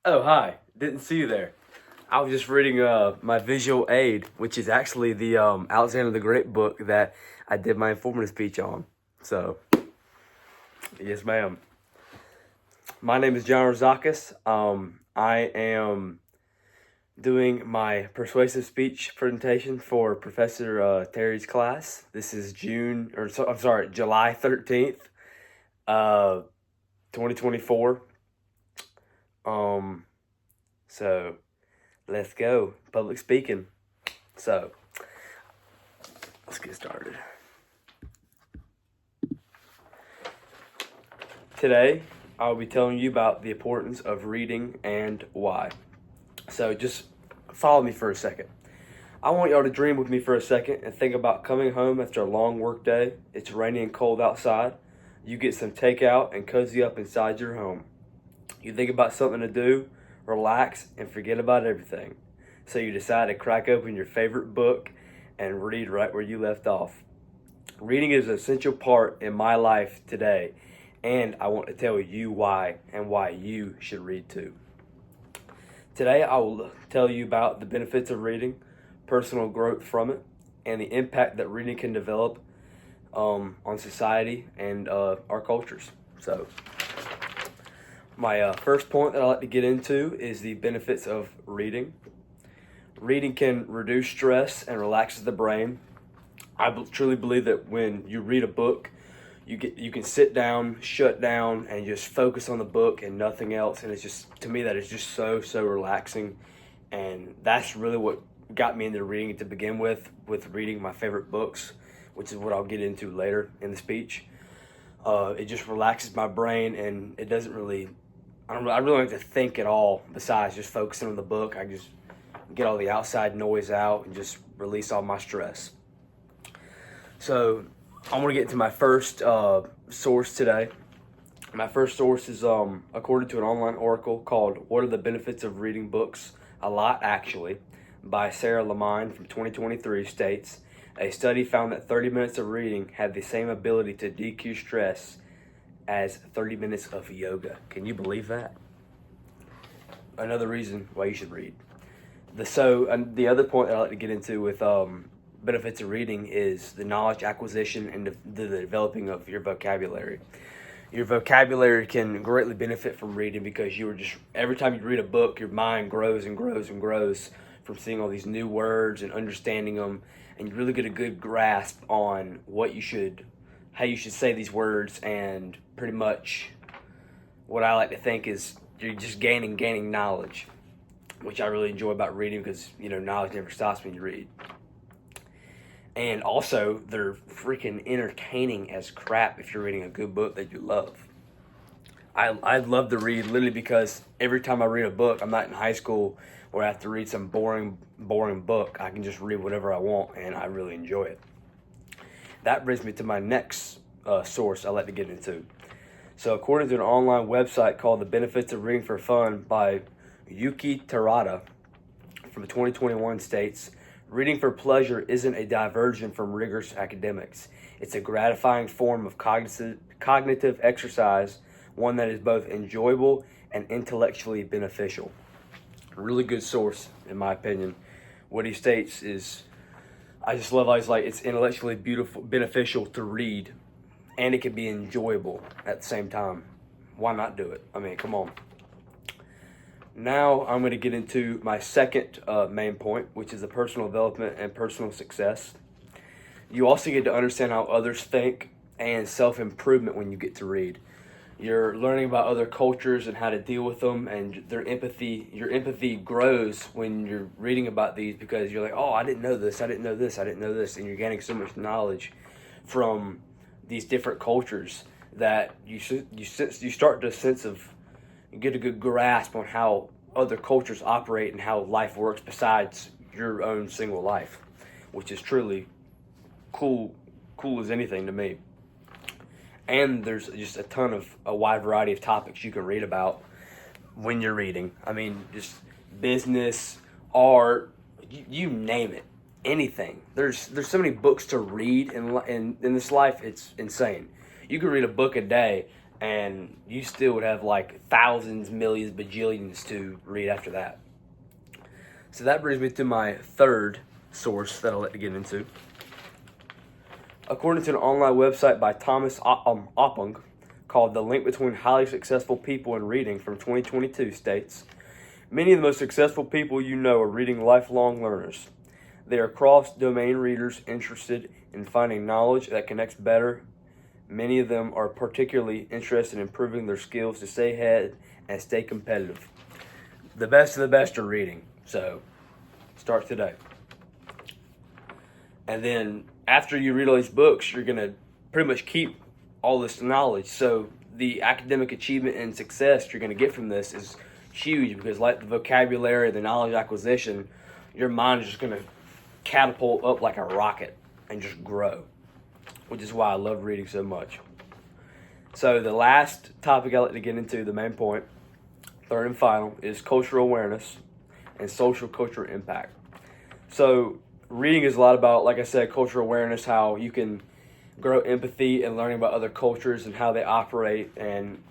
Oh, hi. Didn't see you there. I was just reading my visual aid, which is actually the Alexander the Great book that I did my informative speech on. So, yes, ma'am. My name is John Rozakis. I am doing my persuasive speech presentation for Professor Terry's class. This is July 13th, 2024. Um, so let's go. Public speaking. So let's get started. Today, I'll be telling you about the importance of reading and why. So just follow me for a second. I want y'all to dream with me for a second and think about coming home after a long work day. It's rainy and cold outside. You get some takeout and cozy up inside your home. You think about something to do, relax, and forget about everything. So you decide to crack open your favorite book and read right where you left off. Reading is an essential part in my life today, and I want to tell you why and why you should read too. Today I will tell you about the benefits of reading, personal growth from it, and the impact that reading can develop on society and our cultures. So my first point that I like to get into is the benefits of reading. Reading can reduce stress and relaxes the brain. I truly believe that when you read a book, you can sit down, shut down, and just focus on the book and nothing else. And it's just, to me, that is just so relaxing. And that's really what got me into reading to begin with reading my favorite books, which is what I'll get into later in the speech. It just relaxes my brain, and it doesn't really, I really don't have to think at all besides just focusing on the book. I just get all the outside noise out and just release all my stress. So I'm going to get into my first source today. My first source is according to an online article called What Are the Benefits of Reading Books? A Lot, actually, by Sarah Lamine from 2023 states, a study found that 30 minutes of reading had the same ability to decrease stress as 30 minutes of yoga. Can you believe that? Another reason why you should read. The other point that I like to get into with benefits of reading is the knowledge acquisition and the developing of your vocabulary. Your vocabulary can greatly benefit from reading because every time you read a book, your mind grows and grows and grows from seeing all these new words and understanding them, and you really get a good grasp on how you should say these words, and pretty much what I like to think is you're just gaining knowledge, which I really enjoy about reading because, knowledge never stops when you read. And also, they're freaking entertaining as crap if you're reading a good book that you love. I love to read literally because every time I read a book, I'm not in high school where I have to read some boring book. I can just read whatever I want, and I really enjoy it. That brings me to my next source I like to get into. So according to an online website called The Benefits of Reading for Fun by Yuki Terada from 2021 states, reading for pleasure isn't a diversion from rigorous academics. It's a gratifying form of cognitive exercise, one that is both enjoyable and intellectually beneficial. A really good source, in my opinion. What he states is, I just love how he's like, it's intellectually beneficial to read, and it can be enjoyable at the same time. Why not do it? I mean, come on. Now I'm going to get into my second main point, which is the personal development and personal success. You also get to understand how others think and self-improvement when you get to read. You're learning about other cultures and how to deal with them, and your empathy grows when you're reading about these, because you're like, oh, I didn't know this, and you're gaining so much knowledge from these different cultures that you start to get a good grasp on how other cultures operate and how life works besides your own single life, which is truly cool as anything to me. And there's just a wide variety of topics you can read about when you're reading. I mean, just business, art, you name it, anything. There's so many books to read in this life, it's insane. You can read a book a day and you still would have like thousands, millions, bajillions to read after that. So that brings me to my third source that I'll let you get into. According to an online website by Thomas Oppung called The Link Between Highly Successful People and Reading from 2022 states, many of the most successful people you know are reading lifelong learners. They are cross-domain readers interested in finding knowledge that connects better. Many of them are particularly interested in improving their skills to stay ahead and stay competitive. The best of the best are reading, so start today. And then after you read all these books, you're going to pretty much keep all this knowledge. So the academic achievement and success you're going to get from this is huge, because like the vocabulary, the knowledge acquisition, your mind is just going to catapult up like a rocket and just grow, which is why I love reading so much. So the last topic I like to get into, the main point, third and final, is cultural awareness and social cultural impact. So reading is a lot about, like I said, cultural awareness, how you can grow empathy and learning about other cultures and how they operate. And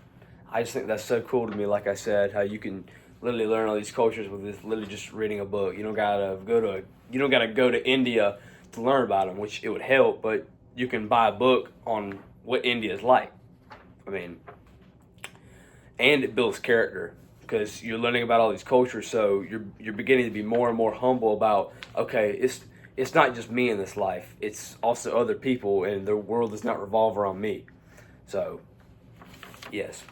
I just think that's so cool to me, like I said, how you can literally learn all these cultures with this, literally just reading a book. You don't gotta go to India to learn about them, which it would help, but you can buy a book on what India is like. I mean, and it builds character, because you're learning about all these cultures, so you're beginning to be more and more humble about, okay, it's not just me in this life, it's also other people, and the world does not revolve around me. So, yes.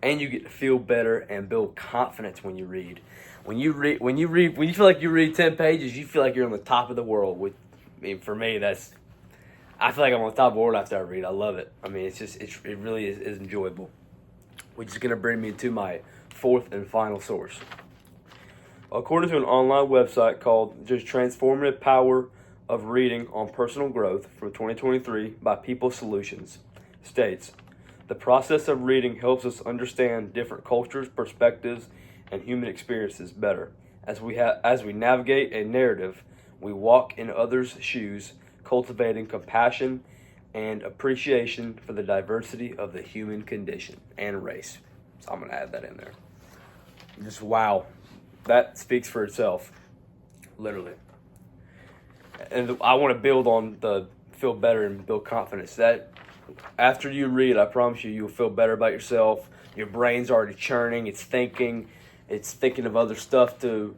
And you get to feel better and build confidence when you read. When you feel like you read 10 pages, you feel like you're on the top of the world. For me, I feel like I'm on the top of the world after I read. I love it. I mean, it really is enjoyable. Which is going to bring me to my fourth and final source. According to an online website called The Transformative Power of Reading on Personal Growth from 2023 by People Solutions, states, the process of reading helps us understand different cultures, perspectives, and human experiences better. As we navigate a narrative, we walk in others' shoes, cultivating compassion and appreciation for the diversity of the human condition and race. So I'm going to add that in there. Just wow. That speaks for itself, literally. And I want to build on the feel better and build confidence. That after you read, I promise you'll feel better about yourself. Your brain's already churning. It's thinking of other stuff to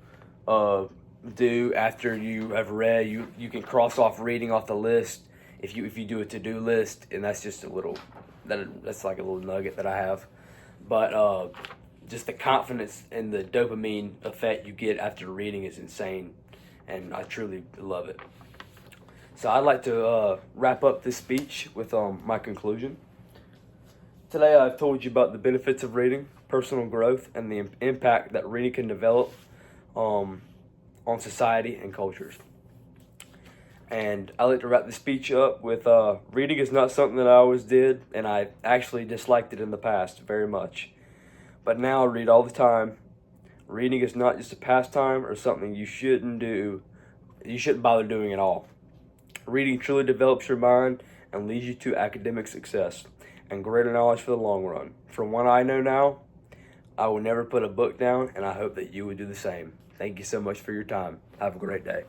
do after you have read. You can cross off reading off the list if you do a to-do list, and that's just that's like a little nugget that I have. But just the confidence and the dopamine effect you get after reading is insane, and I truly love it. So I'd like to wrap up this speech with my conclusion. Today I've told you about the benefits of reading, personal growth, and the impact that reading can develop on society and cultures. And I like to wrap the speech up with reading is not something that I always did, and I actually disliked it in the past very much. But now I read all the time. Reading is not just a pastime or something you shouldn't do. You shouldn't bother doing at all. Reading truly develops your mind and leads you to academic success and greater knowledge for the long run. From what I know now, I will never put a book down, and I hope that you would do the same. Thank you so much for your time. Have a great day.